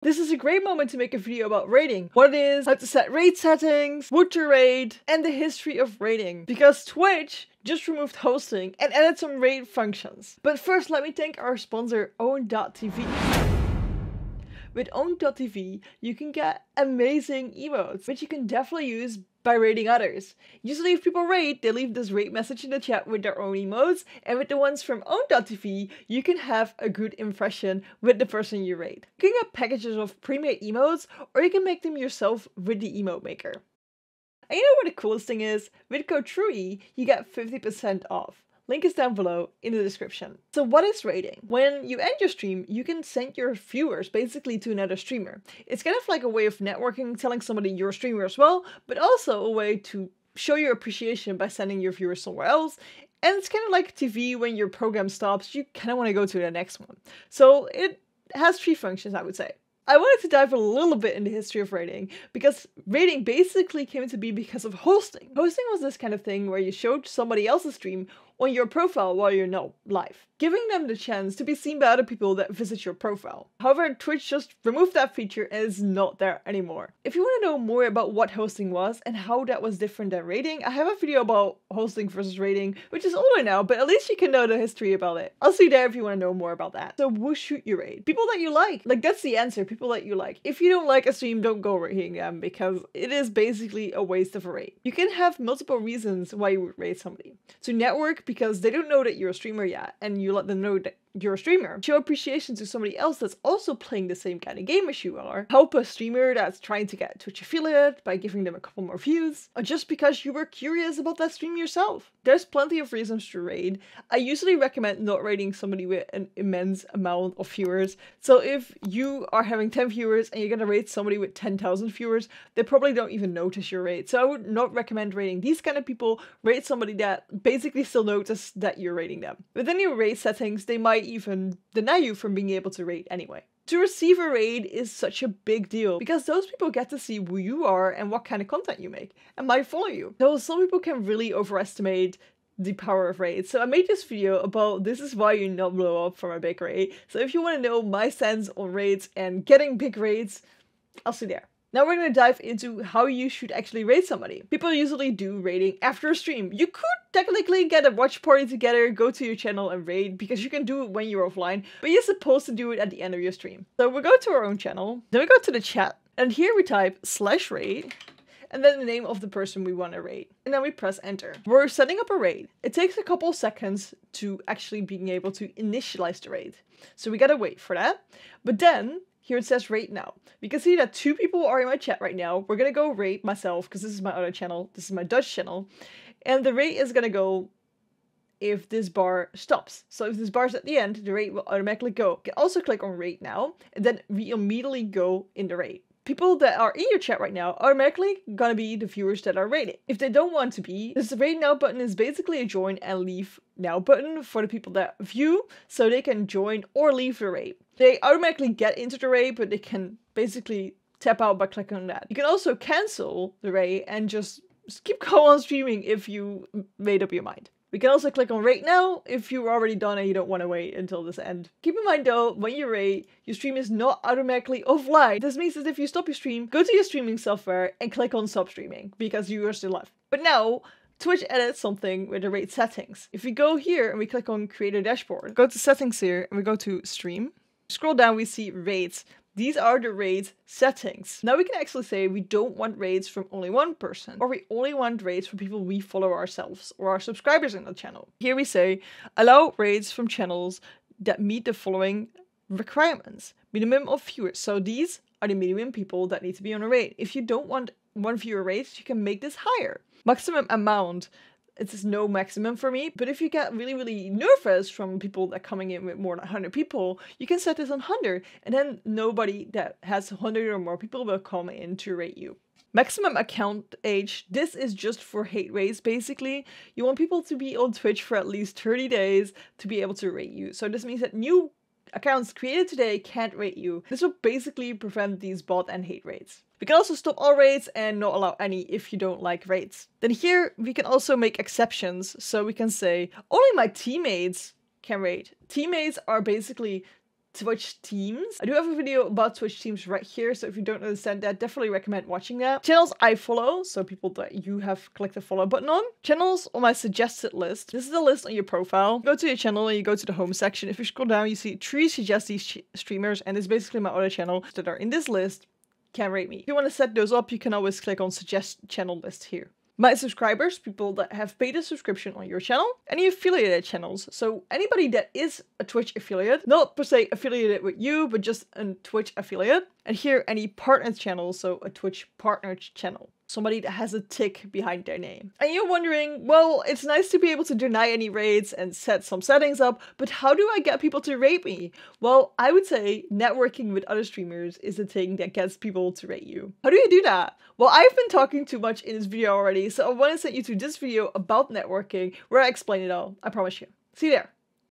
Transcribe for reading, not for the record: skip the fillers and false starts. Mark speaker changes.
Speaker 1: This is a great moment to make a video about rating, what it is, how to set rate settings, what to rate, and the history of rating. Because Twitch just removed hosting and added some rate functions. But first, let me thank our sponsor, Own.tv. With Own.tv, you can get amazing emotes, which you can definitely use by rating others. Usually if people rate, they leave this rate message in the chat with their own emotes, and with the ones from Own.tv, you can have a good impression with the person you rate. You can get packages of pre-made emotes, or you can make them yourself with the emote maker. And you know what the coolest thing is? With code Trui, you get 50% off. Link is down below in the description. So what is rating? When you end your stream, you can send your viewers basically to another streamer. It's kind of like a way of networking, telling somebody you're a streamer as well, but also a way to show your appreciation by sending your viewers somewhere else. And it's kind of like TV when your program stops, you kind of want to go to the next one. So it has three functions, I would say. I wanted to dive a little bit in the history of rating, because rating basically came to be because of hosting. Hosting was this kind of thing where you showed somebody else's stream on your profile while you're not live, giving them the chance to be seen by other people that visit your profile. However, Twitch just removed that feature and is not there anymore. If you want to know more about what hosting was and how that was different than rating, I have a video about hosting versus rating, which is older now, but at least you can know the history about it. I'll see you there if you want to know more about that. So who should you rate? People that you like. Like, that's the answer, people that you like. If you don't like a stream, don't go rating them, because it is basically a waste of a rate. You can have multiple reasons why you would rate somebody. To network, because they don't know that you're a streamer yet, and you let them know that you're a streamer. Show appreciation to somebody else that's also playing the same kind of game as you are. Help a streamer that's trying to get Twitch affiliate by giving them a couple more views. Or just because you were curious about that stream yourself. There's plenty of reasons to rate. I usually recommend not rating somebody with an immense amount of viewers. So if you are having 10 viewers and you're gonna rate somebody with 10,000 viewers, they probably don't even notice your rate. So I would not recommend rating these kind of people. Rate somebody that basically still notice that you're rating them. Within your rate settings, they might even deny you from being able to rate anyway. To receive a raid is such a big deal, because those people get to see who you are and what kind of content you make, and might follow you. Though some people can really overestimate the power of raids. So I made this video about this is why you not blow up from a big raid. So if you want to know my stance on raids and getting big raids, I'll see you there. Now we're going to dive into how you should actually rate somebody. People usually do rating after a stream. You could technically get a watch party together, go to your channel and raid, because you can do it when you're offline, but you're supposed to do it at the end of your stream. So we go to our own channel, then we go to the chat, and here we type /raid, and then the name of the person we want to raid. And then we press enter. We're setting up a raid. It takes a couple seconds to actually being able to initialize the raid. So we gotta wait for that. But then, here it says rate now. We can see that 2 people are in my chat right now. We're gonna go rate myself, because this is my other channel. This is my Dutch channel. And the rate is gonna go if this bar stops. So if this bar is at the end, the rate will automatically go. You can also click on rate now, and then we immediately go in the rate. People that are in your chat right now are automatically gonna be the viewers that are rated. If they don't want to be, this rate now button is basically a join and leave now button for the people that view, so they can join or leave the rate. They automatically get into the rate, but they can basically tap out by clicking on that. You can also cancel the rate and just keep going on streaming if you made up your mind. We can also click on rate now if you're already done and you don't want to wait until this end. Keep in mind though, when you rate, your stream is not automatically offline. This means that if you stop your stream, go to your streaming software and click on stop streaming, because you are still live. But now, Twitch added something with the rate settings. If we go here and we click on create a dashboard, go to settings here and we go to stream. Scroll down, we see rates. These are the rate settings. Now we can actually say we don't want rates from only one person, or we only want rates from people we follow ourselves or our subscribers in the channel. Here we say allow rates from channels that meet the following requirements. Minimum of viewers. So these are the minimum people that need to be on a rate. If you don't want 1 viewer rates, you can make this higher. Maximum amount. It is no maximum for me, but if you get really nervous from people that are coming in with more than 100 people, you can set this on 100, and then nobody that has 100 or more people will come in to rate you. Maximum account age. This is just for hate rates, basically. You want people to be on Twitch for at least 30 days to be able to rate you. So this means that new accounts created today can't rate you. This will basically prevent these bot and hate rates. We can also stop all rates and not allow any if you don't like rates. Then here we can also make exceptions. So we can say only my teammates can rate. Teammates are basically Twitch teams. I do have a video about Twitch teams right here, so if you don't understand that, definitely recommend watching that. Channels I follow, so people that you have clicked the follow button on. Channels on my suggested list. This is the list on your profile. Go to your channel and you go to the home section. If you scroll down, you see Trui suggests these streamers, and it's basically my other channels that are in this list. Can rate me. If you want to set those up, you can always click on suggest channel list here. My subscribers, people that have paid a subscription on your channel, any affiliated channels. So anybody that is a Twitch affiliate, not per se affiliated with you, but just a Twitch affiliate. And here, any partner channel, so a Twitch partner channel. Somebody that has a tick behind their name. And you're wondering, well, it's nice to be able to deny any raids and set some settings up, but how do I get people to rate me? Well, I would say networking with other streamers is the thing that gets people to rate you. How do you do that? Well, I've been talking too much in this video already, so I want to send you to this video about networking where I explain it all. I promise you. See you there.